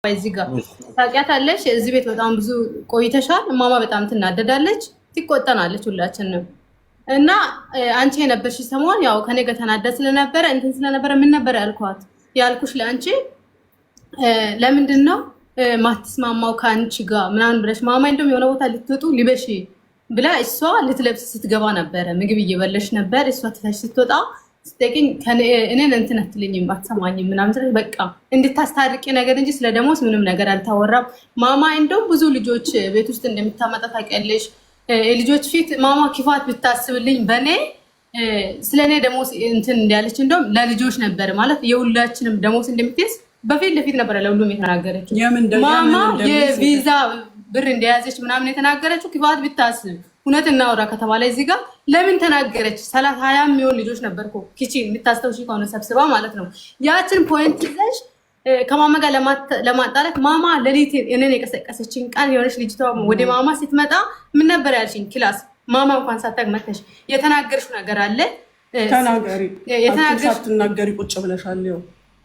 እዚህ ጋር ታውቂያታለሽ። እዚህ ቤት በጣም ብዙ ቆይተሻል። ማማ በጣም ትናደዳለች፣ ትቆጣናለች ሁላችንም። እና አንቺ የነበርሽ ሰሞን ያው ከኔ ጋር ተናዳ ስለነበረ እንትን ስለነበረ ምን ነበር ያልኩሽ ለአንቺ ለምንድን ነው ማትስማማው ከአንቺ ጋር ምናምን ብለሽ ማማ እንደውም የሆነ ቦታ ልትወጡ ሊበሽ ብላ እሷ ልትለብስ ስትገባ ነበረ። ምግብ እየበለሽ ነበር። እሷ ትታሽ ስትወጣ ስትጠይቅኝ እኔን እንትን አትልኝም አትሰማኝም ምናምን ስለሽ በቃ እንድታስታርቂ ነገር እንጂ ስለ ደሞዝ ምንም ነገር አልታወራም። ማማ እንደውም ብዙ ልጆች ቤት ውስጥ እንደምታመጣ ታውቂያለሽ። ልጆች ፊት ማማ ኪፋት ብታስብልኝ በኔ ስለኔ ደሞዝ እንትን እንዲያለች እንደውም ለልጆች ነበር ማለት የሁላችንም ደሞዝ እንደምትይዝ በፊት ለፊት ነበር ለሁሉም የተናገረችው። ማማ የቪዛ ብር እንደያዘች ምናምን የተናገረችው ኪፋት ብታስብ እውነት እናወራ ከተባለ እዚህ ጋር ለምን ተናገረች? 20 የሚሆን ልጆች ነበርኩ ኪቺን የምታስተውሺ ከሆነ ሰብስባ ማለት ነው። ያችን ፖይንት ይዘሽ ከማማ ጋር ለማጣላት ማማ ለሊት እኔን የቀሰቀሰችኝ ቃል የሆነች ልጅቷ ወደ ማማ ስትመጣ ምን ነበር ያልሽኝ? ክላስ ማማ እንኳን ሳታውቅ መተሽ የተናገርሽው ነገር አለ። ተናገሪ ሳትናገሪ ቁጭ ብለሻል።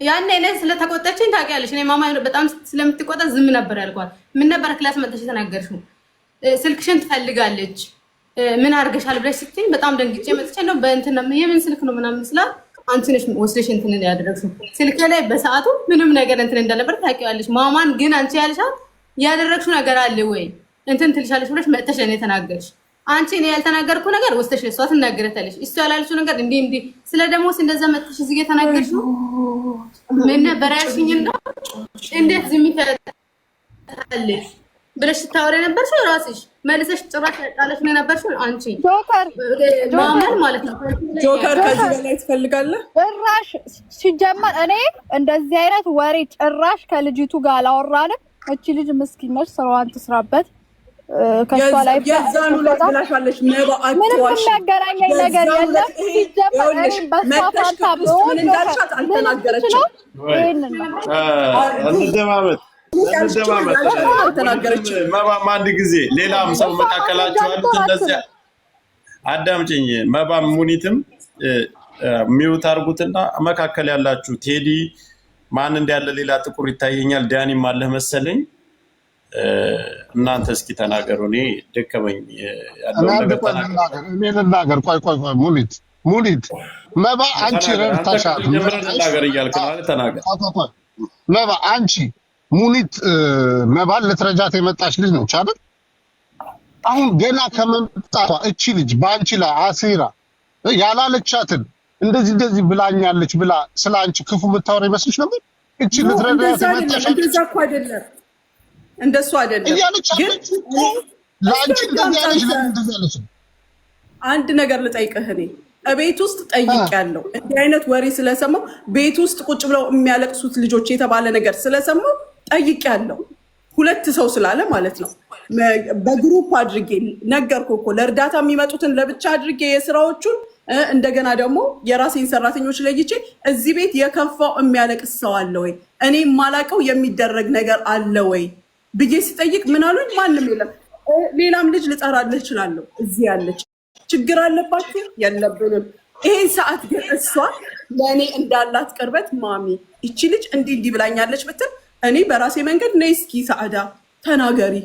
ያኔ እኔ ስለተቆጣችኝ ታውቂያለሽ። እኔ ማማ በጣም ስለምትቆጣ ዝም ነበር ያልኳት። ምን ነበር ክላስ መተሽ የተናገርሽው? ስልክሽን ትፈልጋለች ምን አድርገሻል ብለሽ ስትይኝ በጣም ደንግጬ መጥቼ ነው በእንትን የምን ስልክ ነው ምናምን ስላት አንቺ ነሽ ወስደሽ እንትን ያደረግሽው ስልክ ላይ በሰዓቱ ምንም ነገር እንትን እንደነበር ታውቂዋለሽ። ማማን ግን አንቺ ያልሻት ያደረግሽው ነገር አለ ወይ እንትን ትልሻለሽ ብለሽ መጥተሽ ለኔ ተናገርሽ። አንቺ እኔ ያልተናገርኩ ነገር ወስደሽ እሷ ትናገረታለሽ። እሷ ያላልሽው ነገር እንዲህ ስለ ደሞዝ እንደዛ መጥተሽ እዚህ ጋር ተናገርሽው ምን ነበር ያልሽኝ? እንዴት ዝም ይፈታልሽ ብለሽ ታወሪ ነበርሽ። ራስሽ መልሰሽ ጭራሽ ቃለሽ ነው ነበርሽ። አንቺ ጆከር ማማን ማለት ነው። ጆከር ከዚህ በላይ ትፈልጋለህ? ጭራሽ ሲጀመር እኔ እንደዚህ አይነት ወሬ ጭራሽ ከልጅቱ ጋር አላወራንም። እቺ ልጅ ምስኪን ነች፣ ስራዋን ትስራበት። ከሷ ላይ የዛኑ ለብላሻለሽ ነባ አጥዋሽ ምንም የሚያገናኘኝ ነገር የለም። ሲጀመር እኔ በሳፋታ ምን እንዳልሻት አልተናገረችም። እንደማመጥ መባም አንድ ጊዜ ሌላም ሰው መካከላቸው ያሉት እንደዚያ አዳምጪኝ። መባም ሙኒትም ሚውት አድርጉትና መካከል ያላችሁ ቴዲ ማን እንዳለ ሌላ ጥቁር ይታየኛል። ዳኒም አለህ መሰለኝ። እናንተ እስኪ ተናገሩ። እኔ ደከመኝ ያለው ነገር ተናገሩ። እኔ ልናገር። ቆይ ሙኒት መባ አንቺ ረድተሻል። ተናገር እያልክ ነው። ተናገር መባ አንቺ ሙኒት መባል ለትረጃት የመጣች ልጅ ነው አይደል? አሁን ገና ከመምጣቷ እቺ ልጅ ባንቺ ላይ አሲራ ያላለቻትን እንደዚህ ብላኛለች ብላ ስላንቺ ክፉ የምታወራ ይመስልሽ ነበር? እቺ ለትረጃት የመጣች እንደሱ አይደለም። ግን ላንቺ እንደዚህ ያለች አንድ ነገር ልጠይቅህ። እኔ ቤት ውስጥ ጠይቄያለሁ። እንዲህ አይነት ወሬ ስለሰማሁ ቤት ውስጥ ቁጭ ብለው የሚያለቅሱት ልጆች የተባለ ነገር ስለሰማሁ ጠይቄያለሁ። ሁለት ሰው ስላለ ማለት ነው። በግሩፕ አድርጌ ነገርኩ እኮ ለእርዳታ የሚመጡትን ለብቻ አድርጌ የስራዎቹን እንደገና ደግሞ የራሴን ሰራተኞች ለይቼ እዚህ ቤት የከፋው የሚያለቅስ ሰው አለ ወይ እኔ የማላውቀው የሚደረግ ነገር አለ ወይ ብዬ ሲጠይቅ ምን አሉኝ? ማንም የለም። ሌላም ልጅ ልጠራልህ እችላለሁ እዚህ ያለች ችግር አለባችሁ የለብንም። ይሄን ሰዓት ግን እሷ ለእኔ እንዳላት ቅርበት ማሚ ይቺ ልጅ እንዲህ ብላኛለች ብትል እኔ በራሴ መንገድ ነይ እስኪ ሰዓዳ ተናገሪ፣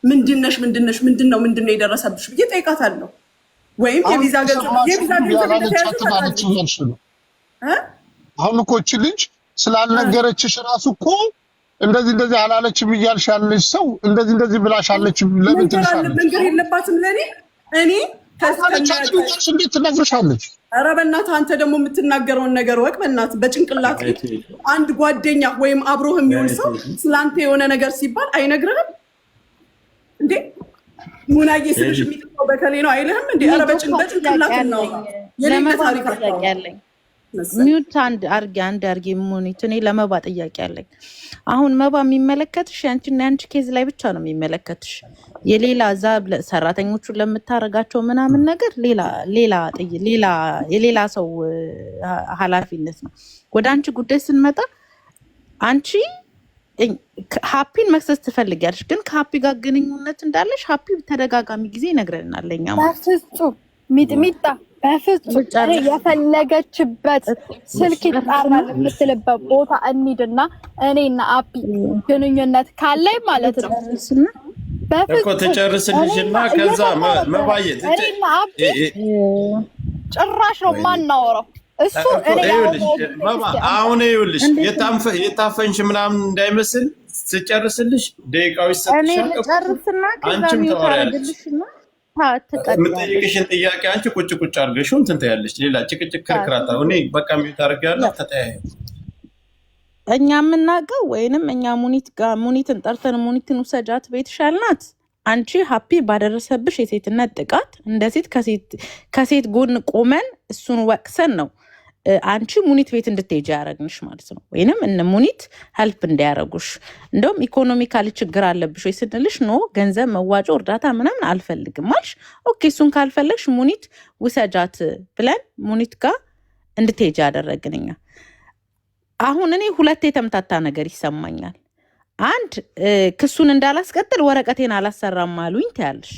ምንድነው የደረሰብሽ ብዬ ጠይቃታለሁ። ወይም የቪዛ አሁን እኮ ይቺ ልጅ ስላልነገረችሽ ራሱ እኮ እንደዚህ አላለችም እያልሽ ያለሽ ሰው እንደዚህ ብላሻለች ለምን ትልሻለች? መንገር የለባትም ለእኔ እኔ እንዴት ትነግርሻለች? ኧረ በእናትህ አንተ ደግሞ የምትናገረውን ነገር ወቅ በእናትህ በጭንቅላት አንድ ጓደኛ ወይም አብሮህ የሚሆን ሰው ስለአንተ የሆነ ነገር ሲባል አይነግርህም እንዴ? ሙናዬ ስልሽ የሚጥለው በከሌ ነው አይልህም እንዴ? ኧረ በጭንቅላት ነው የሌለ ታሪክ ያለኝ ሚውት አንድ አርጊ ሙኒት። እኔ ለመባ ጥያቄ አለኝ። አሁን መባ የሚመለከትሽ ያንቺና ያንቺ ኬዝ ላይ ብቻ ነው የሚመለከትሽ። የሌላ ሰራተኞቹን ለምታረጋቸው ምናምን ነገር የሌላ ሰው ኃላፊነት ነው። ወደ አንቺ ጉዳይ ስንመጣ አንቺ ሀፒን መክሰስ ትፈልጊያለሽ፣ ግን ከሀፒ ጋር ግንኙነት እንዳለሽ ሀፒ ተደጋጋሚ ጊዜ ይነግረናል። ለኛ ሚጥሚጣ በፍጹም የፈለገችበት ስልክ ይጣራል የምትልበት ቦታ እንሂድና እኔና አቢ ግንኙነት ካለኝ ማለት ነው እኮ ተጨርስልሽና ከዛ መባየት እኔና አቢ ጭራሽ ነው ማናወራው እሱ እኔ አሁን ይኸውልሽ የታፈንሽ ምናምን እንዳይመስል ስጨርስልሽ ደቂቃው ይሰጥሻል አንቺም ታወሪያለሽ የምጠይቅሽን ጥያቄ አንቺ ቁጭ አድርገሽው እንትን ትያለሽ ሌላ ጭቅጭቅ ክርክራታ እኔ በቃ ሚዩት አድርጌያለሁ ተጠያዩ እኛ የምናውቀው ወይንም እኛ ሙኒትን ጠርተን ሙኒትን ውሰጃት ቤትሽ አልናት አንቺ ሀፒ ባደረሰብሽ የሴትነት ጥቃት እንደ ሴት ከሴት ጎን ቆመን እሱን ወቅሰን ነው አንቺ ሙኒት ቤት እንድትሄጂ ያደረግንሽ ማለት ነው ወይንም እነ ሙኒት ሄልፕ እንዲያደርጉሽ እንደውም ኢኮኖሚካሊ ችግር አለብሽ ወይ ስንልሽ ኖ ገንዘብ መዋጮ እርዳታ ምናምን አልፈልግም አልሽ ኦኬ እሱን ካልፈለግሽ ሙኒት ውሰጃት ብለን ሙኒት ጋር እንድትሄጂ ያደረግንኛ አሁን እኔ ሁለት የተምታታ ነገር ይሰማኛል አንድ ክሱን እንዳላስቀጥል ወረቀቴን አላሰራም አሉኝ ታያለሽ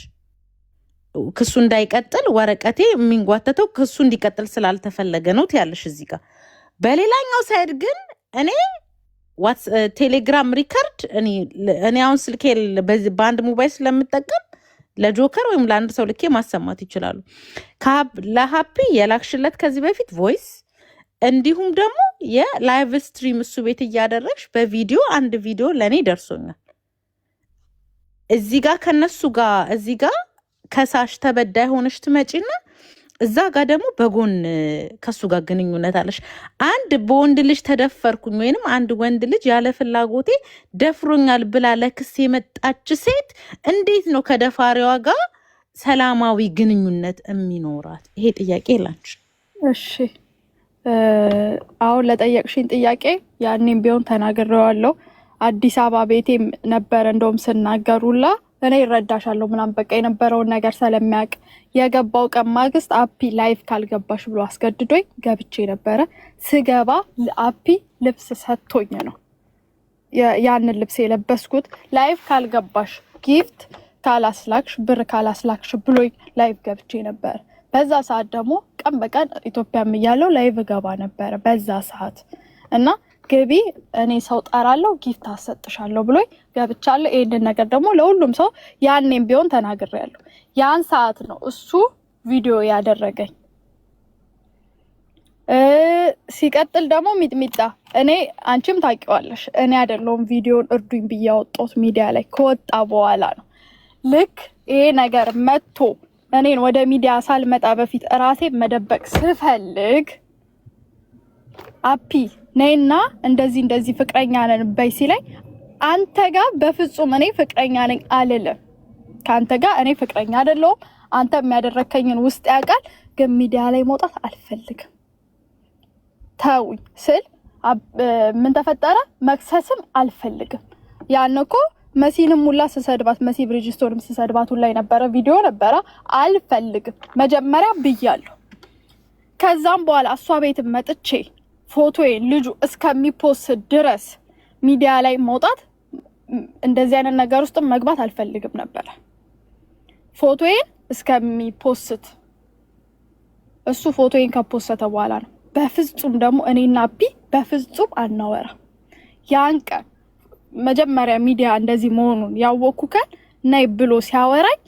ክሱ እንዳይቀጥል ወረቀቴ የሚንጓተተው ክሱ እንዲቀጥል ስላልተፈለገ ነው ታያለሽ እዚህ ጋር በሌላኛው ሳይድ ግን እኔ ቴሌግራም ሪከርድ እኔ አሁን ስልኬ በአንድ ሞባይል ስለምጠቀም ለጆከር ወይም ለአንድ ሰው ልኬ ማሰማት ይችላሉ ለሀፒ የላክሽለት ከዚህ በፊት ቮይስ እንዲሁም ደግሞ የላይቭ ስትሪም እሱ ቤት እያደረግሽ በቪዲዮ አንድ ቪዲዮ ለኔ ደርሶኛል እዚህ ጋር ከነሱ ጋር እዚህ ጋር ከሳሽ ተበዳይ ሆነሽ ትመጪና እዛ ጋር ደግሞ በጎን ከሱ ጋር ግንኙነት አለሽ አንድ በወንድ ልጅ ተደፈርኩኝ ወይንም አንድ ወንድ ልጅ ያለ ፍላጎቴ ደፍሮኛል ብላ ለክስ የመጣች ሴት እንዴት ነው ከደፋሪዋ ጋር ሰላማዊ ግንኙነት የሚኖራት ይሄ ጥያቄ ላንቺ እሺ አሁን ለጠየቅሽኝ ጥያቄ ያኔም ቢሆን ተናግሬዋለሁ አዲስ አበባ ቤቴም ነበር እንደውም ስናገሩላ እኔ ይረዳሻለሁ ምናምን በቃ የነበረውን ነገር ስለሚያውቅ የገባው ቀን ማግስት አፒ ላይቭ ካልገባሽ ብሎ አስገድዶኝ ገብቼ ነበረ ስገባ አፒ ልብስ ሰጥቶኝ ነው ያንን ልብስ የለበስኩት ላይቭ ካልገባሽ ጊፍት ካላስላክሽ ብር ካላስላክሽ ብሎኝ ላይቭ ገብቼ ነበር በዛ ሰዓት ደግሞ ቀን በቀን ኢትዮጵያም እያለሁ ላይቭ ገባ ነበር በዛ ሰዓት እና ገቢ እኔ ሰው ጠራለሁ ጊፍት አሰጥሻለሁ ብሎኝ ገብቻለሁ ይሄን ነገር ደግሞ ለሁሉም ሰው ያኔም ቢሆን ተናግሬያለሁ ያን ሰዓት ነው እሱ ቪዲዮ ያደረገኝ ሲቀጥል ደግሞ ሚጥሚጣ እኔ አንቺም ታውቂዋለሽ እኔ አይደለም ቪዲዮን እርዱኝ ብያወጣሁት ሚዲያ ላይ ከወጣ በኋላ ነው ልክ ይሄ ነገር መጥቶ እኔን ወደ ሚዲያ ሳልመጣ በፊት ራሴ መደበቅ ስፈልግ አፒ ነይና እንደዚህ ፍቅረኛ ነን በይ ሲለኝ አንተ ጋር በፍጹም እኔ ፍቅረኛ ነኝ አልልም ካንተ ጋር እኔ ፍቅረኛ አይደለሁም አንተ የሚያደረከኝን ውስጥ ያውቃል ግን ሚዲያ ላይ መውጣት አልፈልግም ታውኝ ስል ምን ተፈጠረ መክሰስም አልፈልግም ያንኮ መሲንም ሙላ ስሰድባት መሲ ብሪጅስቶንም ስሰድባት ሁላ የነበረ ቪዲዮ ነበረ አልፈልግም መጀመሪያ ብያለሁ ከዛም በኋላ እሷ ቤት መጥቼ ፎቶዬን ልጁ እስከሚፖስት ድረስ ሚዲያ ላይ መውጣት እንደዚህ አይነት ነገር ውስጥ መግባት አልፈልግም ነበር ፎቶዬን እስከሚፖስት እሱ ፎቶዬን ከፖስተ በኋላ ነው በፍጹም ደግሞ እኔና አቢ በፍጹም አናወራ ያን ቀን መጀመሪያ ሚዲያ እንደዚህ መሆኑን ያወኩከን ናይ ብሎ ሲያወራኝ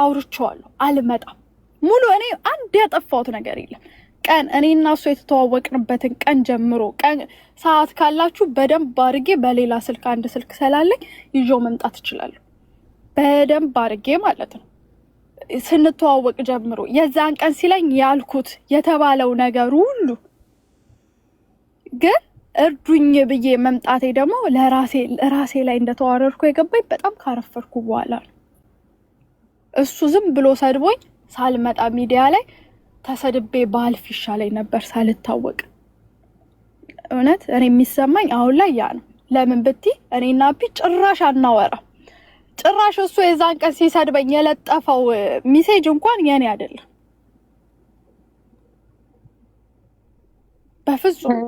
አውርቼዋለሁ አልመጣም ሙሉ እኔ አንድ ያጠፋሁት ነገር የለም ቀን እኔና እሱ የተተዋወቅንበትን ቀን ጀምሮ ቀን ሰዓት ካላችሁ በደንብ አድርጌ በሌላ ስልክ አንድ ስልክ ስላለኝ ይዤው መምጣት እችላለሁ በደንብ አድርጌ ማለት ነው ስንተዋወቅ ጀምሮ የዛን ቀን ሲለኝ ያልኩት የተባለው ነገር ሁሉ ግን እርዱኝ ብዬ መምጣቴ ደግሞ ለራሴ ላይ እንደተዋረድኩ የገባኝ በጣም ካረፈርኩ በኋላ ነው እሱ ዝም ብሎ ሰድቦኝ ሳልመጣ ሚዲያ ላይ ተሰድቤ ባልፍ ይሻለኝ ነበር ሳልታወቅ እውነት እኔ የሚሰማኝ አሁን ላይ ያ ነው ለምን ብቲ እኔና አቢ ጭራሽ አናወራ ጭራሽ እሱ የዛን ቀን ሲሰድበኝ የለጠፈው ሜሴጅ እንኳን የኔ አይደለም በፍጹም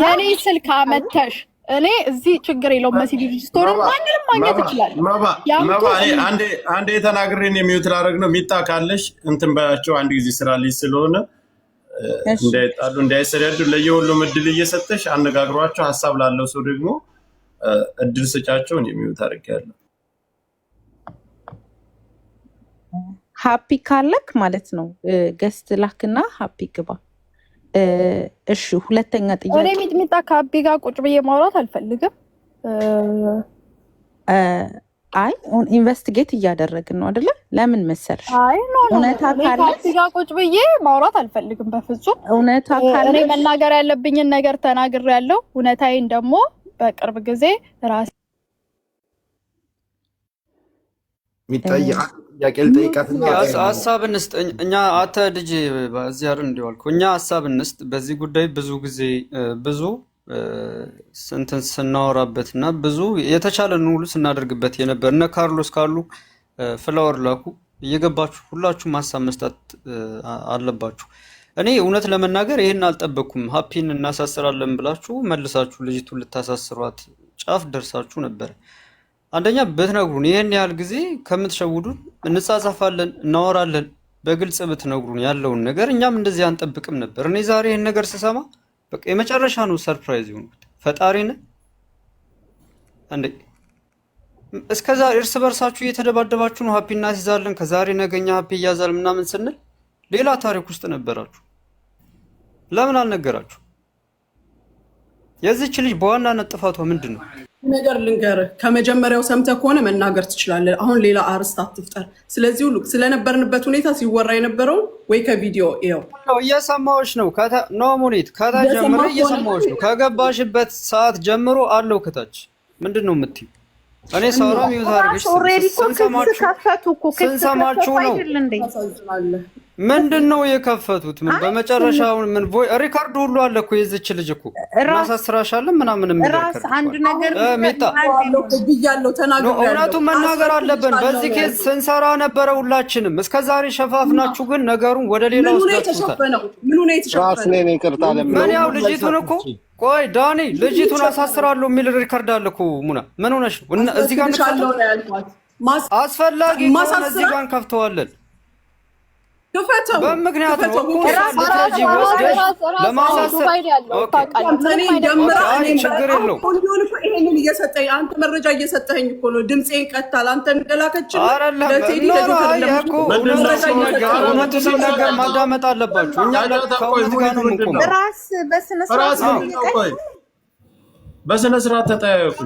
የኔ ስልክ አመተሽ እኔ እዚህ ችግር የለውም። መሲ ስቶሪ ማንንም ማግኘት ይችላል። መባ አንዴ ተናግሬን የሚዩት ላደርግ ነው። ሚጣ ካለሽ እንትን ባያቸው አንድ ጊዜ ስራ ልጅ ስለሆነ እንዳይጣሉ እንዳይሰደዱ ለየሁሉም እድል እየሰጠሽ አነጋግሯቸው። ሀሳብ ላለው ሰው ደግሞ እድል ስጫቸውን የሚዩት አድርጌያለሁ። ሃፒ ካለክ ማለት ነው ገስት ላክና ሃፒ ግባ። እሺ ሁለተኛ ጥያቄ እኔ ሚጥሚጣ ከሃፒ ጋር ቁጭ ብዬ ማውራት አልፈልግም። አይ ኢንቨስቲጌት እያደረግን ነው አይደለ? ለምን መሰልሽ? አይ ኖ እውነታ ካለ ከሃፒ ጋር ቁጭ ብዬ ማውራት አልፈልግም በፍጹም። እውነታ ካለ እኔ መናገር ያለብኝን ነገር ተናግሬያለሁ። እውነታዬን ደግሞ በቅርብ ጊዜ ራሴ ጥያቄ ልጠይቃትና ሀሳብ እንስጥ። እኛ አተ ልጅ በዚህ አይደል እንዲዋልኩ እኛ ሀሳብ እንስጥ። በዚህ ጉዳይ ብዙ ጊዜ ብዙ ስንትን ስናወራበትና ብዙ የተቻለን ሁሉ ስናደርግበት የነበር እነ ካርሎስ ካሉ ፍላወር ላኩ እየገባችሁ ሁላችሁም ሀሳብ መስጠት አለባችሁ። እኔ እውነት ለመናገር ይሄን አልጠበቅኩም። ሃፒን እናሳስራለን ብላችሁ መልሳችሁ ልጅቱን ልታሳስሯት ጫፍ ደርሳችሁ ነበር። አንደኛ ብትነግሩን ይሄን ያህል ጊዜ ከምትሸውዱን እንጻጻፋለን እናወራለን በግልጽ ብትነግሩን ያለውን ነገር እኛም እንደዚህ አንጠብቅም ነበር። እኔ ዛሬ ይሄን ነገር ስሰማ በቃ የመጨረሻ ነው ሰርፕራይዝ ይሆንኩት። ፈጣሪን አንዴ እስከዛሬ እርስ በርሳችሁ እየተደባደባችሁ ነው ሃፒ እናስይዛለን ከዛሬ ነገኛ ሃፒ ያዛል ምናምን ስንል ሌላ ታሪክ ውስጥ ነበራችሁ። ለምን አልነገራችሁ? የዚህች ልጅ በዋናነት ጥፋቷ ምንድነው? ነገር ልንገርህ፣ ከመጀመሪያው ሰምተህ ከሆነ መናገር ትችላለህ። አሁን ሌላ አርስት አትፍጠር። ስለዚህ ሁሉ ስለነበርንበት ሁኔታ ሲወራ የነበረው ወይ ከቪዲዮ ይኸው እየሰማዎች ነው። ኖ ሙኒት ከታች ጀምሮ እየሰማዎች ነው። ከገባሽበት ሰዓት ጀምሮ አለው ከታች ምንድን ነው የምትይው? እኔ ሰውራም ይወታርግሽ ስንሰማችሁ ነው። ምንድን ነው የከፈቱት? ምን በመጨረሻው ምን ሪካርድ ሁሉ አለ እኮ የዚች ልጅ እኮ እናሳስራሻለን ምናምን ራስ አንድ ነገር ሜታ ብያለሁ ተናግሬያለሁ። እውነቱን መናገር አለብን። በዚህ ኬዝ ስንሰራ ነበረ ሁላችንም። እስከዛሬ ሸፋፍናችሁ ግን ነገሩን ወደ ሌላ ወስዳችሁታል። ምኑ ነው የተሸፈነው? ምን ያው ልጅቱን እኮ ቆይ ዳኒ ልጅቱን አሳስራለሁ የሚል ሪካርድ አለ እኮ ሙና ምን ሆነሽ ነው? እዚህ ጋር አስፈላጊ ከሆነ እዚህ ጋር እንከፍተዋለን። በምክንያት ነው እኮ ችግር የለውም። ይሄንን እየሰጠኝ አንተ መረጃ እየሰጠኝ እኮ ነው። ድምፄን ቀጥታል። አንተ እንደላከች እውነቱ ሲነገር ማዳመጥ አለባችሁ። እኛ ከእውነት ጋር ነው የምንቆመው። በስነ ስርዓት ተጠያየቁ።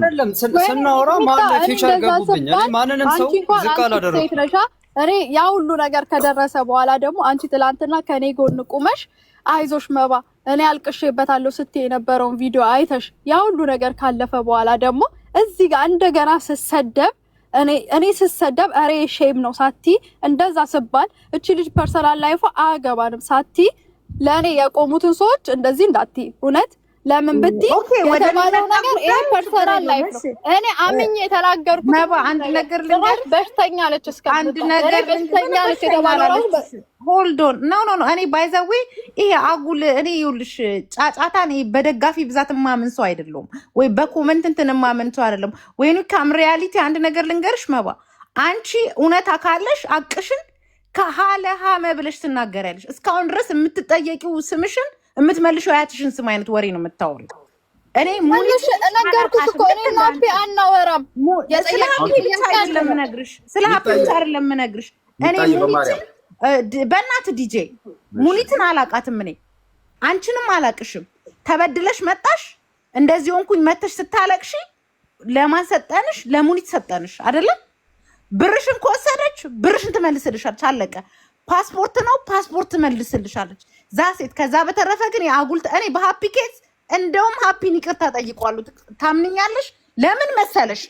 ስናወራ ማን ፊቸር ገቡብኝ። እኔ ማንንም ሰው ዝቅ አላደረኩም። እኔ ያ ሁሉ ነገር ከደረሰ በኋላ ደግሞ አንቺ ትላንትና ከኔ ጎን ቁመሽ አይዞሽ መባ እኔ አልቅሼበታለሁ ስትይ የነበረውን ቪዲዮ አይተሽ ያ ሁሉ ነገር ካለፈ በኋላ ደግሞ እዚህ ጋር እንደገና ስሰደብ እኔ ስሰደብ አሬ ሼም ነው ሳቲ እንደዛ ስባል እቺ ልጅ ፐርሰናል ላይፏ አያገባንም ሳቲ ለእኔ የቆሙትን ሰዎች እንደዚህ እንዳትይ እውነት ለምን ብትይ የተባለው ነገር ይሄ ፐርሰናል ላይፍ ነው። እኔ አምኜ የተናገርኩት መባ አንድ ነገር ልንገር በሽተኛ አለች እስከ አንድ ነገር በሽተኛ አለች የተባለው ሆልድ ኦን ኖ እኔ ባይ ዘ ዌይ ይሄ አጉል እኔ ይኸውልሽ ጫጫታ እኔ በደጋፊ ብዛት ማምን ሰው አይደለም ወይ በኮሜንት እንትን ማምን ሰው አይደለም ወይ ነው ካም ሪያሊቲ አንድ ነገር ልንገርሽ መባ አንቺ እውነት አካለሽ አቅሽን ከሃለ ሃመ ብለሽ ትናገሪያለሽ እስካሁን ድረስ የምትጠየቂው ስምሽን የምትመልሽው አያትሽን ስም አይነት ወሬ ነው የምታወሪው። እኔ ሙኒት ነገርኩሽ እኮ እኔ ናፒ አናወራም። ስለ ሃፒ ብቻ አይደለም የምነግርሽ ስለ ሃፒ ብቻ አይደለም የምነግርሽ። እኔ ሙኒት በእናት ዲጄ ሙኒትን አላቃትም። እኔ አንቺንም አላቅሽም። ተበድለሽ መጣሽ እንደዚህ ሆንኩኝ መተሽ ስታለቅሺ ለማን ሰጠንሽ? ለሙኒት ሰጠንሽ አይደለም? ብርሽን ከወሰደች ብርሽን ትመልስልሻለች። አለቀ። ፓስፖርት ነው ፓስፖርት ትመልስልሻለች። ዛሴት ከዛ በተረፈ ግን የአጉልት እኔ በሃፒ ኬዝ እንደውም ሃፒን ይቅርታ ጠይቋሉ። ታምንኛለሽ? ለምን መሰለሽ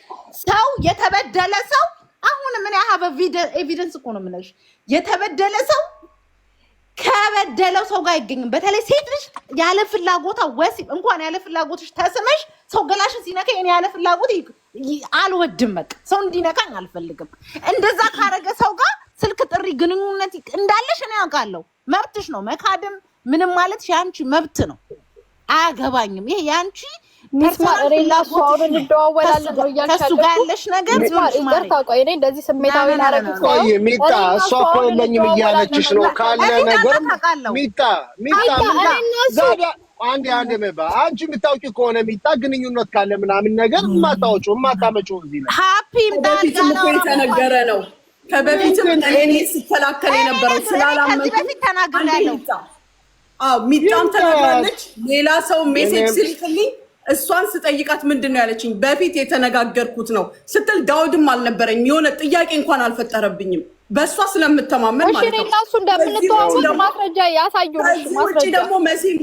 ሰው የተበደለ ሰው አሁን ምን ያህል ኤቪደንስ እኮ ነው የምልሽ። የተበደለ ሰው ከበደለው ሰው ጋር አይገኝም። በተለይ ሴት ልጅ ያለ ፍላጎታ ወሲብ እንኳን ያለ ፍላጎትሽ ተስመሽ ሰው ገላሽን ሲነካኝ እኔ ያለ ፍላጎት አልወድም። በቃ ሰው እንዲነካኝ አልፈልግም። እንደዛ ካረገ ሰው ጋር ስልክ ጥሪ ግንኙነት እንዳለሽ እኔ አውቃለሁ። መብትሽ ነው መካድም ምንም ማለት ያንቺ መብት ነው። አያገባኝም። ይሄ ያንቺ ሚስማር እኔና እሱ አሁን እንደዋወላለን ነው እያልሽ ከሱ ጋር ያለሽ ነገር ይቅርታ፣ ቆይ እኔ እንደዚህ ስሜታዊ ላረግሽ ነው። ቆይ ሚጣ እሷ እኮ የለኝም እያለችሽ ነው ካለ ነገር ሚጣ ዛሬ አንዴ መባ አንቺ የምታውቂ ከሆነ ሚጣ ግንኙነት ካለ ምናምን ነገር የማታመጪው እዚህ ነው። ሃፒም ዳልጋለው የተነገረ ነው። ከበፊትም እኔ ሲከላከል የነበረው ስላላመንኩ ከዚህ ተናግሬያለሁ። ሚጣም ተናግራለች። ሌላ ሰው ሜሴጅ ሲልክልኝ እሷን ስጠይቃት ምንድነው ያለችኝ? በፊት የተነጋገርኩት ነው ስትል ዳውድም አልነበረኝ የሆነ ጥያቄ እንኳን አልፈጠረብኝም። በሷ ስለምተማመን ማለት ነው። እሺ እሱ እንደምንተዋወቅ ማስረጃ ያሳዩኝ። ማስረጃ ደግሞ መሲል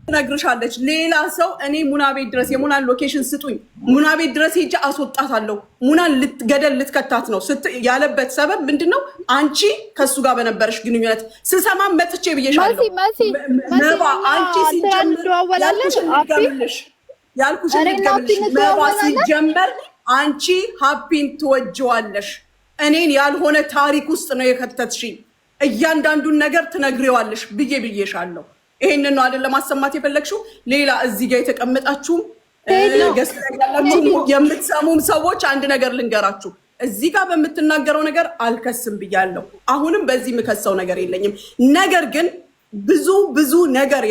ትነግርሻለች። ሌላ ሰው እኔ ሙና ቤት ድረስ የሙናን ሎኬሽን ስጡኝ፣ ሙና ቤት ድረስ ሄጄ አስወጣታለሁ፣ ሙናን ልትገደል ልትከታት ነው ያለበት ሰበብ ምንድነው? አንቺ ከሱ ጋር በነበረሽ ግንኙነት ስሰማም መጥቼ ብዬሻለሁ። መባ አንቺ ሲጀምር ያልኩሽ መባ ሲጀመር አንቺ ሃፒን ትወጂዋለሽ። እኔን ያልሆነ ታሪክ ውስጥ ነው የከተትሽኝ። እያንዳንዱን ነገር ትነግሪዋለሽ ብዬሻለሁ። ይሄንን ነው አይደል ለማሰማት የፈለግሽው? ሌላ እዚህ ጋር የተቀመጣችሁም የምትሰሙም ሰዎች አንድ ነገር ልንገራችሁ። እዚህ ጋር በምትናገረው ነገር አልከስም ብያለሁ። አሁንም በዚህ የምከሰው ነገር የለኝም። ነገር ግን ብዙ ነገር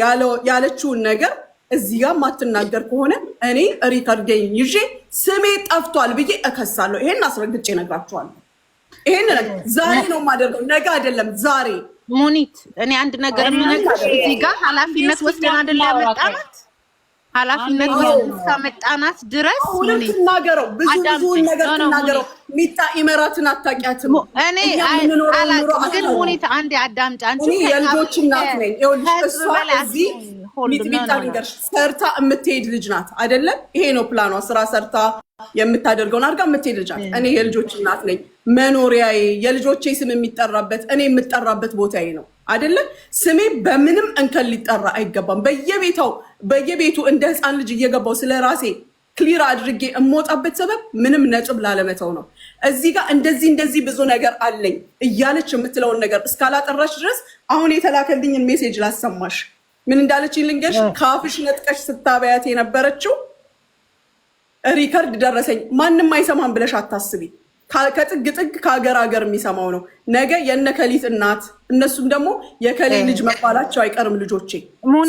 ያለችውን ነገር እዚህ ጋር ማትናገር ከሆነ እኔ ሪከርዴን ይዤ ስሜ ጠፍቷል ብዬ እከሳለሁ። ይሄን አስረግጬ እነግራችኋለሁ። ይሄን ዛሬ ነው የማደርገው፣ ነገ አይደለም ዛሬ። ሙኒት እኔ አንድ ነገር የምነግርሽ እዚህ ጋር ኃላፊነት ወስደን አይደል ያመጣናት። ኃላፊነት እስከመጣናት ድረስ ሙኒት ትናገረው፣ ብዙ ነገር ትናገረው። ሚጣ ኢመራትን አታውቂያትም። እኔ አላውቅም፣ ግን ሙኒት አንዴ አዳምጪ። አንቺ የልጆች እናት ነኝ። ይኸውልሽ እሷ እዚህ ሚጣ ልንገርሽ ሰርታ የምትሄድ ልጅ ናት አይደለ? ይሄ ነው ፕላኗ። ስራ ሰርታ የምታደርገውን አድርጋ የምትሄድ ልጅ ናት። እኔ የልጆች እናት ነኝ። መኖሪያዬ የልጆቼ ስም የሚጠራበት እኔ የምጠራበት ቦታዬ ነው አይደለ? ስሜ በምንም እንከን ሊጠራ አይገባም። በየቤቱ እንደ ህፃን ልጅ እየገባው ስለ ራሴ ክሊር አድርጌ የምወጣበት ሰበብ ምንም ነጥብ ላለመተው ነው። እዚህ ጋር እንደዚህ ብዙ ነገር አለኝ እያለች የምትለውን ነገር እስካላጠራች ድረስ አሁን የተላከልኝን ሜሴጅ ላሰማሽ። ምን እንዳለች ልንገርሽ። ካፍሽ ነጥቀሽ ስታበያት የነበረችው ሪከርድ ደረሰኝ። ማንም አይሰማም ብለሽ አታስቢ። ከጥግ ጥግ ከሀገር ሀገር የሚሰማው ነው። ነገ የነከሊት እናት እነሱም ደግሞ የከሌ ልጅ መባላቸው አይቀርም ልጆቼ።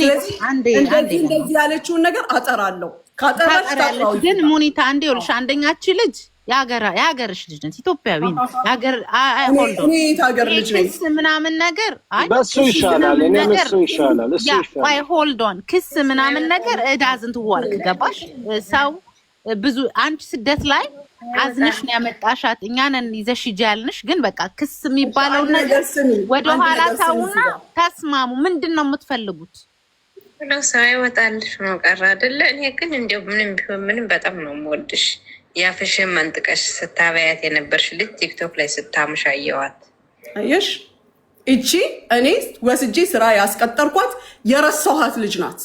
ስለዚህ እንደዚህ ያለችውን ነገር አጠራለሁ። ካጠራች ግን ሙኒታ አንዴ ይኸውልሽ፣ አንደኛች ልጅ የሀገርሽ ልጅ ነች፣ ኢትዮጵያዊ ሀገር ልጅ ነኝ ምናምን ነገር በሱ ይሻላል። ሆልዶን ክስ ምናምን ነገር ዳዝንት ወርክ ገባሽ? ሰው ብዙ አንቺ ስደት ላይ አዝነሽ ነው ያመጣሻት፣ እኛንን ይዘሽ ሂጂ ያልንሽ። ግን በቃ ክስ የሚባለው ነገር ወደኋላ ተውና ተስማሙ። ምንድን ነው የምትፈልጉት? ሰው ይወጣልሽ ነው ቀረ አይደለ? እኔ ግን እንደው ምንም ቢሆን ምንም በጣም ነው የምወድሽ። ያፍሽን መንጥቀሽ ስታበያት የነበርሽ ልጅ ቲክቶክ ላይ ስታምሽ አየዋት። አየሽ፣ እቺ እኔ ወስጄ ስራ ያስቀጠርኳት የረሳኋት ልጅ ናት።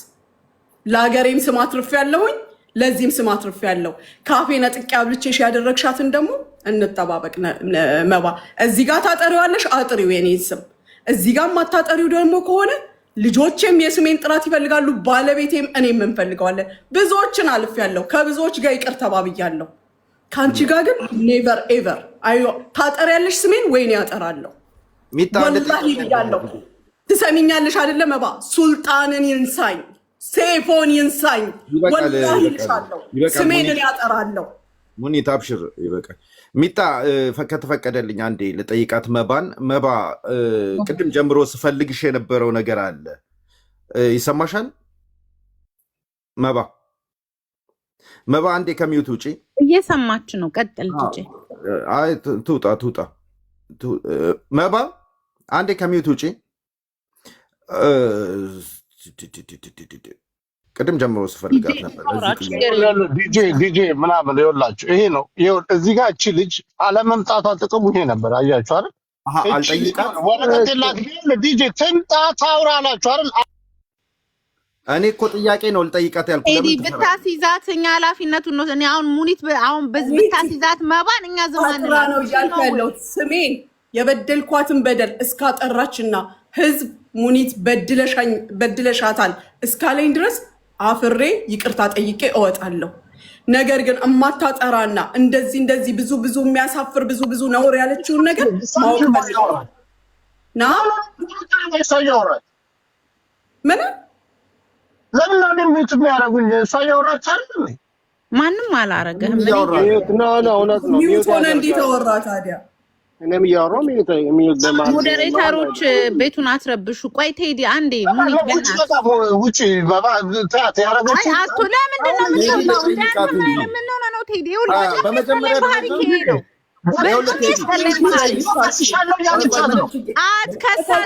ለሀገሬም ስም አትርፌያለሁኝ፣ ለዚህም ስም አትርፌያለሁ። ካፌ ነጥቄ አብልቼሽ ያደረግሻትን ደግሞ እንጠባበቅ። መባ እዚህ ጋር ታጠሪዋለሽ፣ አጥሪው የኔን ስም። እዚህ ጋር ማታጠሪው ደግሞ ከሆነ ልጆቼም የስሜን ጥራት ይፈልጋሉ፣ ባለቤቴም እኔም እንፈልገዋለን። ብዙዎችን አልፌያለሁ፣ ከብዙዎች ጋር ይቅር ተባብያለሁ። ከአንቺ ጋር ግን ኔቨር ኤቨር። ታጠሪያለሽ ስሜን ወይኔ ያጠራለሁ። ወላሂ ብያለሁ። ትሰሚኛለሽ አይደለ መባ? ሱልጣንን ይንሳኝ፣ ሴፎን ይንሳኝ፣ ወላሂ ልሻለሁ። ስሜን ያጠራለሁ። ሙኒት አብሽር፣ ይበቃል። ሚጣ ከተፈቀደልኝ አንዴ ልጠይቃት መባን። መባ ቅድም ጀምሮ ስፈልግሽ የነበረው ነገር አለ፣ ይሰማሻል? መባ አንዴ ከሚዩት ውጪ። እየሰማች ነው፣ ቀጥል። ትውጣ። መባ አንዴ ከሚዩት ውጪ። ቅድም ጀምሮ ስፈልጋት ነበር። ዲጄ ምናምን ይኸውላችሁ፣ ይሄ ነው እዚህ ጋር እቺ ልጅ አለመምጣቷ ጥቅሙ ይሄ ነበር። አያችሁ አይደል? አልጠይቃት ወረቀት ላት ዲጄ ትምጣ ታውራ አላችሁ አይደል? እኔ እኮ ጥያቄ ነው ልጠይቃት ያልኩት። ብታስይዛት እኛ ኃላፊነቱን ነው። እኔ አሁን ሙኒት አሁን ብታስይዛት መባን እኛ ዘማን ነው እያልኩ ያለው ስሜን የበደልኳትን በደል እስካጠራችና ህዝብ ሙኒት በድለሻታል እስካለኝ ድረስ አፍሬ ይቅርታ ጠይቄ እወጣለሁ። ነገር ግን እማታጠራና እንደዚህ ብዙ የሚያሳፍር ብዙ ነውር ያለችውን ነገር ማወቅ ፈልጋለሁ። ምን ለምን ነው ሚውት የሚያደርጉኝ? እሷ እያወራች አይደል? ማንም አላረገህም። ሚውት ሆነ እንዴት ተወራ ታዲያ? እኔም እያወራሁ ሞዴሬተሮች ቤቱን አትረብሹ። ቆይ ቴዲ አንዴ ውጪ ባባ ታት ያረጋች አቶ ለምንድን ነው የምትሰማው? ምን ሆነ ነው ቴዲ? በመጀመሪያ ባህሪ ነው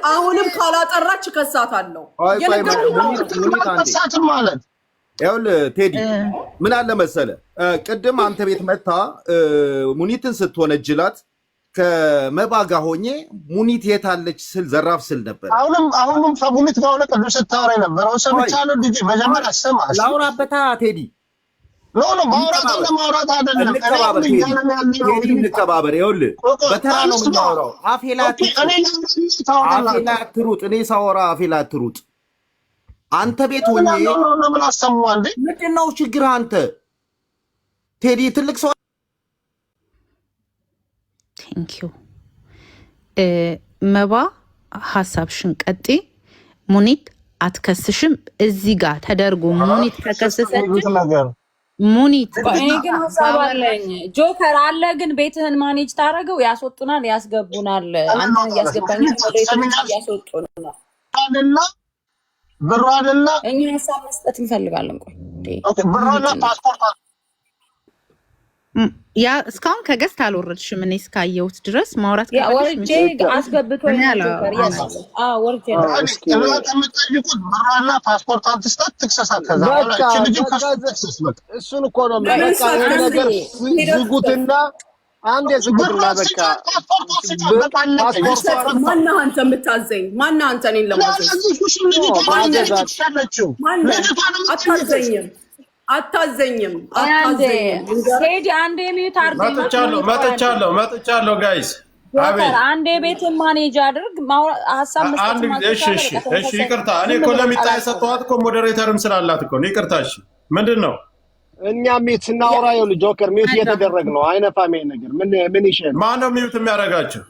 አሁንም ካላጠራች ከሳታለሁ። ማለት ይኸውልህ ቴዲ ምን አለ መሰለህ፣ ቅድም አንተ ቤት መታ ሙኒትን ስትወነጅላት ከመባ ጋር ሆኜ ሙኒት የት አለች ስል ዘራፍ ስል ነበር። አሁንም ሙኒት ጋር ሆነ ቅዱስ ስታወራ ነበር። ሰምቻለሁ። ልጅ መጀመሪያ ስማ ላውራበታ ቴዲ ማውራት አይደለም። እንከባበር። ይኸውልህ በተራ ነው የምናወራው። አፌ ላይ አትሩጥ። እኔ ሳወራ አፌ ላይ አትሩጥ። አንተ ቤት ሆኜ ምንድን ነው ችግር? አንተ ቴዲ ትልቅ ሰው። ቴንኪው መባ፣ ሀሳብሽን ቀጤ። ሙኒት አትከስሽም። እዚህ ጋር ተደርጎ ሙኒት ተከሰሰች። ሙኒት እኔ ግን ሀሳብ አለኝ። ጆከር አለ ግን ቤትህን ማኔጅ ታደርገው። ያስወጡናል፣ ያስገቡናል። አንተን እያስገባኛል፣ እያስወጡናል። ብሩ አይደለ? እኛ ሀሳብ መስጠት እንፈልጋለን። ቆይ ብሩና ፓስፖርት ያ እስካሁን ከገዝት አልወረድሽም። እኔ እስካየሁት ድረስ ማውራት ወርጄ አስገብቶኝ ወርጄ የምጠይቁት ብሩና ፓስፖርት አንትስታት ትክሰሳት። ከዛ እሱን እኮ ነው ነገር ዝጉትና አንድ የዝጉትና በቃ ማነህ አንተ የምታዘኝ? ማነህ አንተ እኔን ለማዘዝ? አታዘኝም። ቴዲ አንዴ ሚዩት አድርገኝ። መጥቻለሁ ጋይስ። አንዴ ቤትን ማኔጅ አድርግ። ሀሳብ መስጠት እሺ ይቅርታ። እኔ እኮ ለሚጣ የሰጠኋት እኮ ሞዴሬተርም ስላላት እኮ ነው። ይቅርታ። እሺ ምንድን ነው እኛ ሚዩት ስናወራ ይኸውልህ ጆከር ሚዩት እየተደረግ ነው። አይነፋም ይሄ ነገር ምን ይሻል? ማነው ሚዩት የሚያደርጋቸው?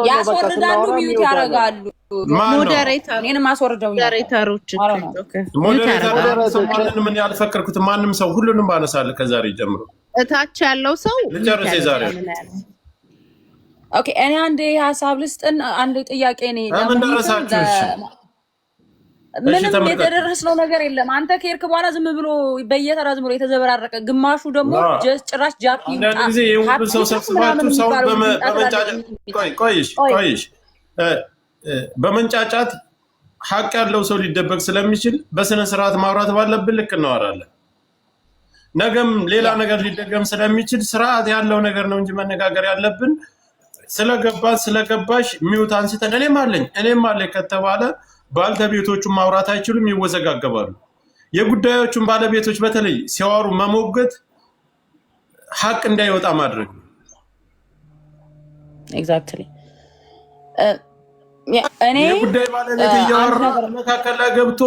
ያስወርዳሉ፣ ሚዩት ያደርጋሉ። ሞዴሬተር እኔንም አስወርደው ሞዴሬተሮች ምን ያልፈከርኩት ማንም ሰው ሁሉንም ባነሳለ ከዛሬ ጀምሮ እታች ያለው ሰው ልጨርስ። ዛሬ ኦኬ። እኔ አንዴ ሀሳብ ልስጥን። አንዴ ጥያቄ እኔ ለምን ደረሳችሁ? ምንም የተደረስነው ነገር የለም። አንተ ከሄድክ በኋላ ዝም ብሎ በየተራ ዝም ብሎ የተዘበራረቀ፣ ግማሹ ደግሞ ጭራሽ ጃፒ ጊዜ የሁሉ ሰው ሰብስባችሁ ሰው በመንጫጫት ቆይሽ በመንጫጫት ሀቅ ያለው ሰው ሊደበቅ ስለሚችል በስነ ስርዓት ማውራት ባለብን ልክ እናወራለን። ነገም ሌላ ነገር ሊደገም ስለሚችል ስርዓት ያለው ነገር ነው እንጂ መነጋገር ያለብን ስለገባሽ ሚውት አንስተን እኔም አለኝ ከተባለ ባለቤቶቹን ማውራት አይችሉም፣ ይወዘጋገባሉ። የጉዳዮቹን ባለቤቶች በተለይ ሲያወሩ መሞገት ሀቅ እንዳይወጣ ማድረግ ነው። ኤግዛክትሊ እኔ የጉዳይ ባለቤት እያወራ መካከል ላይ ገብቶ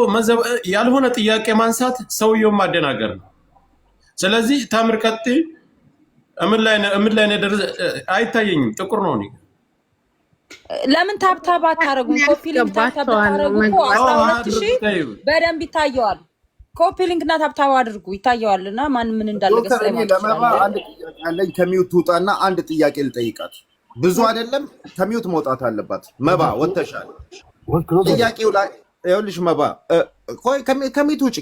ያልሆነ ጥያቄ ማንሳት ሰውየውን ማደናገር ነው። ስለዚህ ታምር ቀጥ ምን ላይ አይታየኝም፣ ጥቁር ነው። ለምን ታብታብ አታረጉም? ኮፒ ሊንክ ታብታብ አታረጉ እኮ 12000 በደንብ ይታየዋል። ኮፒ ሊንክ እና ታብታብ አድርጉ ይታየዋልና ማን ምን እንዳለገ ለማባ አንድ ጥያቄ አለኝ። ከሚውት ውጣና አንድ ጥያቄ ልጠይቃት። ብዙ አይደለም፣ ከሚውት መውጣት አለባት። መባ ወተሻል። ጥያቄው ላይ ይኸውልሽ መባ ቆይ ከሚውት ውጪ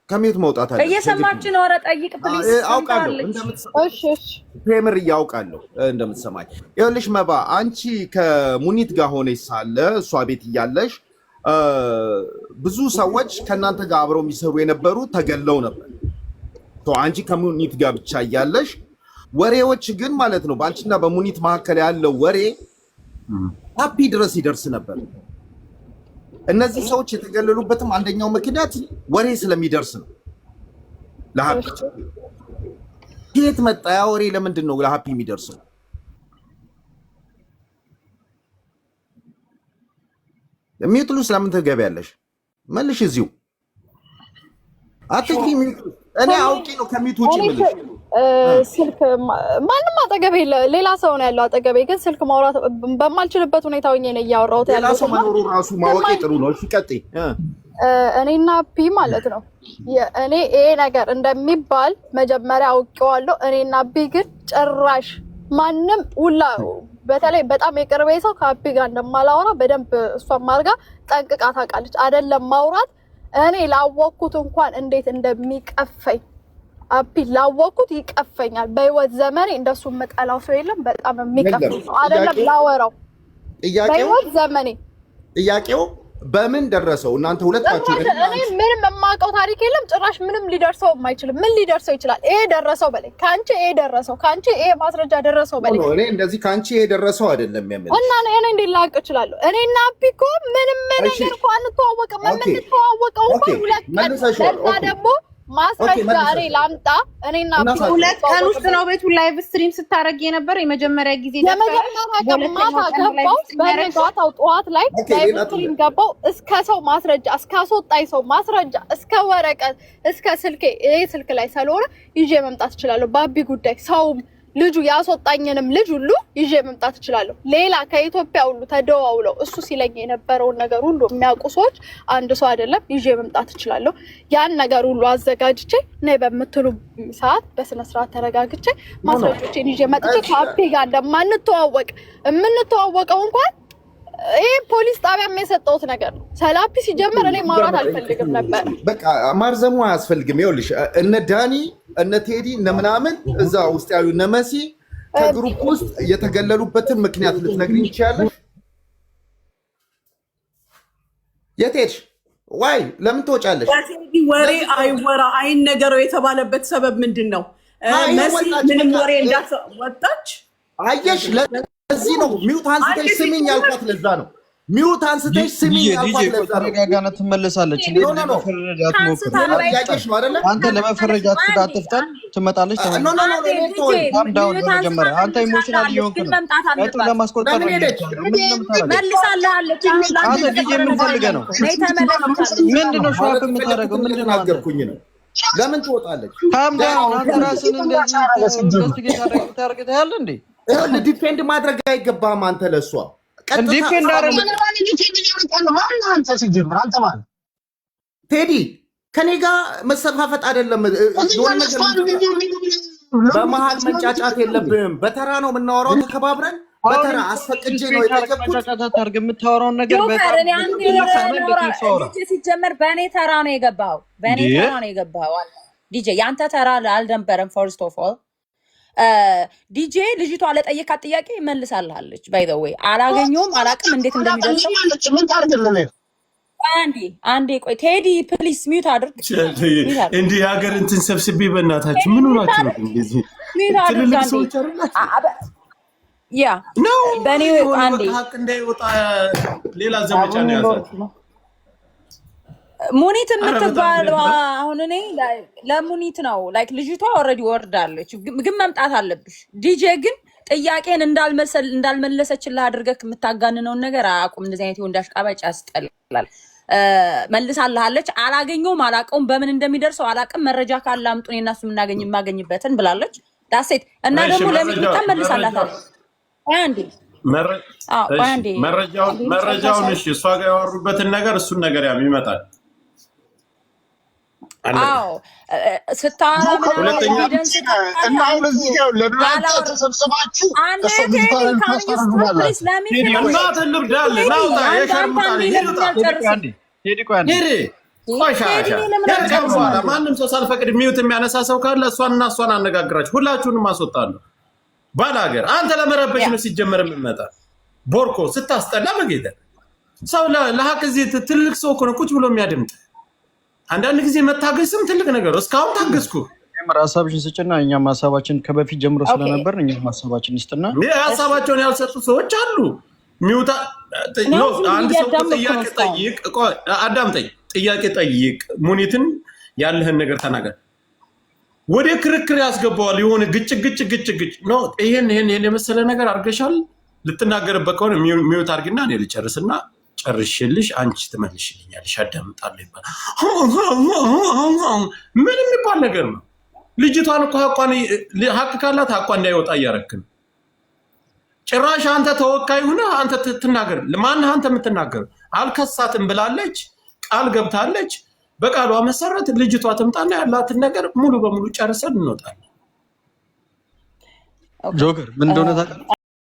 ከሚውት መውጣት አለ። እየሰማች ነው። ኧረ ጠይቅ ፕሊዝ። አውቃለሁ ፕሬምር እያውቃለሁ እንደምትሰማኝ። ይኸውልሽ መባ አንቺ ከሙኒት ጋር ሆነሽ ሳለ እሷ ቤት እያለሽ ብዙ ሰዎች ከእናንተ ጋር አብረው የሚሰሩ የነበሩ ተገለው ነበር። አንቺ ከሙኒት ጋር ብቻ እያለሽ ወሬዎች ግን ማለት ነው በአንቺና በሙኒት መካከል ያለው ወሬ ሀፒ ድረስ ይደርስ ነበር። እነዚህ ሰዎች የተገለሉበትም አንደኛው ምክንያት ወሬ ስለሚደርስ ነው። ለሀፒ ከየት መጣ ያ ወሬ? ለምንድን ነው ለሀፒ የሚደርሰው? የሚጥሉ ስለምን ትገቢያለሽ? መልሽ እዚሁ አትኪ ሚውት እኔ አውቄ ነው ከሚውት ውጪ ምልሽ ስልክ ማንም አጠገቤ ሌላ ሰው ነው ያለው አጠገቤ ግን ስልክ ማውራት በማልችልበት ሁኔታ ሆኜ ነው እያወራሁት ያለው ሌላ ሰው መኖሩ ራሱ ማወቄ ጥሩ ነው እሺ ቀጥይ እኔና ፒ ማለት ነው እኔ ይሄ ነገር እንደሚባል መጀመሪያ አውቄዋለሁ እኔና ፒ ግን ጭራሽ ማንም ሁላ በተለይ በጣም የቅርቤ ሰው ከፒ ጋር እንደማላወራ በደንብ እሷም አድርጋ ጠንቅቃ ታውቃለች አይደለም ማውራት እኔ ላወቅኩት እንኳን እንዴት እንደሚቀፈኝ አፒ ላወቅኩት ይቀፈኛል በህይወት ዘመኔ እንደሱ መጣላው ሰው የለም በጣም የሚቀፈኝ አይደለም ላወራው በህይወት ዘመኔ ጥያቄው በምን ደረሰው እናንተ ሁለታችሁ እኔ ምንም የማውቀው ታሪክ የለም ጭራሽ ምንም ሊደርሰው የማይችል ምን ሊደርሰው ይችላል ይሄ ደረሰው በላይ ካንቺ ይሄ ደረሰው ካንቺ ይሄ ማስረጃ ደረሰው በላይ እኔ እንደዚህ ካንቺ ይሄ ደረሰው አይደለም የሚል እና እኔ እንዴ ላቅ እችላለሁ እኔና አፒ እኮ ምንም ነገር እንኳን ተዋወቀ የምንተዋወቀው እንኳን ሁለት ቀን ለዛ ደግሞ ማስረጃ እኔ ላምጣ እኔና አፒ ሁለት ቀን ውስጥ ነው ቤቱ ላይቭ ስትሪም ስታረግ የነበረ የመጀመሪያ ጊዜ ማታ ገባው በነጋታው ጠዋት ላይ ላይቭ ስትሪም ገባው እስከ ሰው ማስረጃ እስከ አስወጣኝ ሰው ማስረጃ እስከ ወረቀት እስከ ስልኬ ይሄ ስልክ ላይ ስለሆነ ይዤ መምጣት እችላለሁ ባቢ ጉዳይ ሰው ልጁ ያስወጣኝንም ልጅ ሁሉ ይዤ መምጣት እችላለሁ ሌላ ከኢትዮጵያ ሁሉ ተደዋውለው እሱ ሲለኝ የነበረው ነገር ሁሉ የሚያውቁ ሰዎች አንድ ሰው አይደለም ይዤ መምጣት እችላለሁ ያን ነገር ሁሉ አዘጋጅቼ ነይ በመትሉ ሰዓት በስነ ስርዓት ተረጋግቼ ማስረጃዎችን ይዤ መጥቼ ከአፒ ጋር እንደማንተዋወቅ የምንተዋወቀው እንኳን ይሄ ፖሊስ ጣቢያም የሰጠውት ነገር ነው ሰላፒ ሲጀምር እኔ ማውራት አልፈልግም ነበር በቃ ማርዘሙ አያስፈልግም ይኸውልሽ እነ ዳኒ እነ ቴዲ እነ ምናምን እዛ ውስጥ ያሉ እነ መሲ ከግሩፕ ውስጥ የተገለሉበትን ምክንያት ልትነግሪኝ ትችያለሽ የት ሄድሽ ዋይ ለምን ትወጫለሽ ወሬ አይወራ አይነገረው የተባለበት ሰበብ ምንድነው መሲ ምንም ወሬ እንዳትወጣች አየሽ እዚህ ነው ሚውት አንስተሽ ስሚኝ ያልኳት ለዛ ነው ሚውት አንስተሽ ስሚኝ ያልኳት ለዛ ነው ተረጋጋና ትመለሳለች እንዴ ለመፈረጃት ሞክር አንተ ለመፈረጃት ትጣጥፍታል ትመጣለች ታምዳውን መጀመሪያ አንተ ኢሞሽናል ይሆንክ ነው አይቶ ለማስቆጣት መልሳለች አንተ ዲጄ ምን ፈልገህ ነው ምንድነው ሻፕ የምታረገው ምንድነው አገርኩኝ ነው ለምን ትወጣለች ታምዳውን አንተ ራስን እንደዚህ ታርገታል እንዴ ዲፔንድ ማድረግ አይገባም አንተ ለሷ ዲፔንድ አረግ ቴዲ ከኔ ጋር መሰፋፈጥ አይደለም በመሃል መንጫጫት የለብህም በተራ ነው የምናወራው ተከባብረን በተራ አስፈቅጄ ነው የተከፈተው ታርገ የምታወራውን ነገር ሲጀመር በእኔ ተራ ነው የገባው ዲጄ ያንተ ተራ አልነበረም ፈርስት ኦፍ ኦል ዲጄ ልጅቷ ለጠየቃት ጥያቄ መልሳለች ባይ ዘ ዌይ አላገኘውም አላቅም እንዴት እንደሚደርሰው ምን ታርገለለ አንዴ ቆይ ቴዲ ፕሊስ ሚውት አድርግ እንዴ ሀገር እንትን ሰብስቤ በእናታችሁ ምን ሆናችሁ ነው እንደዚህ ትልልቅ ሰዎች አይደላችሁ ያ ነው በኔ አንዴ ሀቅ እንዳይወጣ ሌላ ዘመቻ ነው ያዛችሁ ሙኒት የምትባለው አሁን እኔ ለሙኒት ነው ላይክ ልጅቷ ኦልሬዲ ወርዳለች ግን መምጣት አለብሽ ዲጄ ግን ጥያቄን እንዳልመለሰችልህ አድርገህ የምታጋንነውን ነገር አቁም እንደዚህ አይነት ወንዳሽ ቃባጭ ያስጠላል መልሳለች አላገኘውም አላቀውም በምን እንደሚደርሰው አላቀም መረጃ ካለ አምጡኝ እና እሱ የማገኝበትን ብላለች ዳሴት እና ደግሞ ለሚጣ መልሳላታለች አንዴ መረጃውን እሺ እሷ ጋር ያወሩበትን ነገር እሱን ነገር ያም ይመጣል አዎ ስታራ ሁለተኛ እና አሁን እዚህ ጋር ለብላታ ተሰብስባችሁ ማንም ሰው ሳልፈቅድ ሚውት የሚያነሳ ሰው ካለ እሷን አነጋግራችሁ ሁላችሁንም አስወጣለሁ ባላገር አንተ ለመረበሽ ነው ሲጀመር የምመጣ ቦርኮ ስታስጠላ በጌታ ሰው ለሀቅ እዚህ ትልቅ ሰው እኮ ነው ቁጭ ብሎ የሚያደምጥ አንዳንድ ጊዜ መታገስም ትልቅ ነገር እስካሁን ታገስኩ ሐሳብሽን ስጭና እኛም ሐሳባችን ከበፊት ጀምሮ ስለነበር እኛም ሐሳባችን ይስጥና ሐሳባቸውን ያልሰጡ ሰዎች አሉ ሚውታ አንድ ሰው ጥያቄ ጠይቅ አዳምጠኝ ጥያቄ ጠይቅ ሙኒትን ያለህን ነገር ተናገር ወደ ክርክር ያስገባዋል የሆነ ግጭ ነው ይሄን የመሰለ ነገር አርገሻል ልትናገርበት ከሆነ ሚውት አርግና እኔ ልጨርስና ጨርሽልሽ አንቺ ትመልሽልኛለሽ አዳምጣለሁ ይባላል። ምን የሚባል ነገር ነው? ልጅቷን እኮ ሀቅ ካላት ሀቋ እንዳይወጣ እያረክን ጭራሽ አንተ ተወካይ ሆነ አንተ ትናገር። ለማን አንተ የምትናገር? አልከሳትም ብላለች፣ ቃል ገብታለች። በቃሏ መሰረት ልጅቷ ትምጣና ያላትን ነገር ሙሉ በሙሉ ጨርሰን እንወጣለን። ጆከር ምን እንደሆነ ታውቃለህ?